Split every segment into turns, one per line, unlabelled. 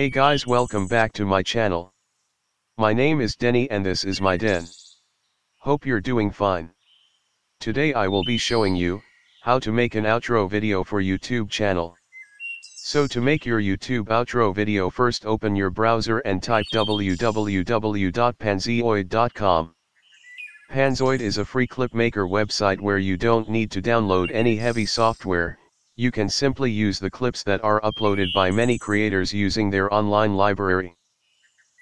Hey guys, welcome back to my channel. My name is Denny and this is my den. Hope you're doing fine. Today I will be showing you how to make an outro video for YouTube channel. So to make your YouTube outro video, first open your browser and type www.panzoid.com. Panzoid is a free clip maker website where you don't need to download any heavy software. You can simply use the clips that are uploaded by many creators using their online library.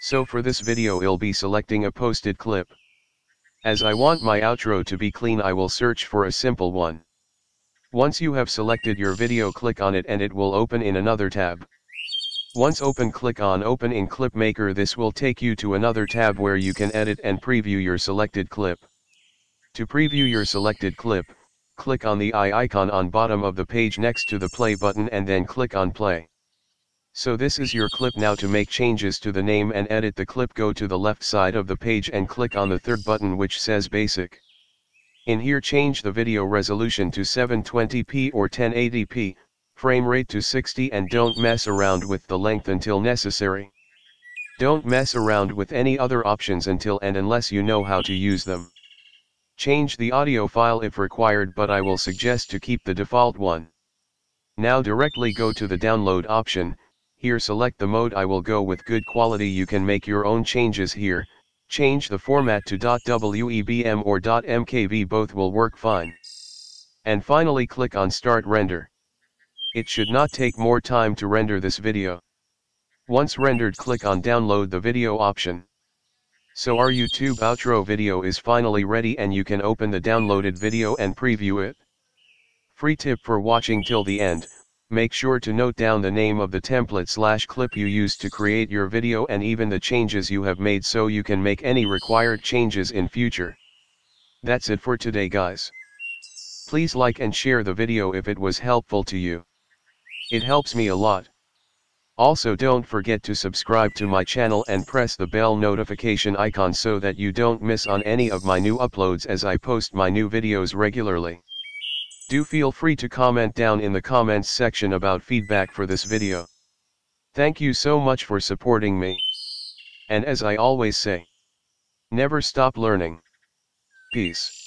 So for this video I'll be selecting a posted clip. As I want my outro to be clean, I will search for a simple one. Once you have selected your video, click on it and it will open in another tab. Once open, click on Open in Clip Maker. This will take you to another tab where you can edit and preview your selected clip. To preview your selected clip, click on the eye icon on bottom of the page next to the play button and then click on play. So this is your clip. Now to make changes to the name and edit the clip, go to the left side of the page and click on the third button which says Basic. In here change the video resolution to 720p or 1080p, frame rate to 60, and don't mess around with the length until necessary. Don't mess around with any other options until and unless you know how to use them. Change the audio file if required, but I will suggest to keep the default one. Now directly go to the download option. Here select the mode. I will go with good quality. You can make your own changes here. Change the format to .webm or .mkv, both will work fine. And finally click on Start Render. It should not take more time to render this video. Once rendered, click on Download the video option. So our YouTube outro video is finally ready and you can open the downloaded video and preview it. Free tip for watching till the end: make sure to note down the name of the template/clip you used to create your video and even the changes you have made so you can make any required changes in future. That's it for today guys. Please like and share the video if it was helpful to you. It helps me a lot. Also don't forget to subscribe to my channel and press the bell notification icon so that you don't miss on any of my new uploads as I post my new videos regularly. Do feel free to comment down in the comments section about feedback for this video. Thank you so much for supporting me. And as I always say, never stop learning. Peace.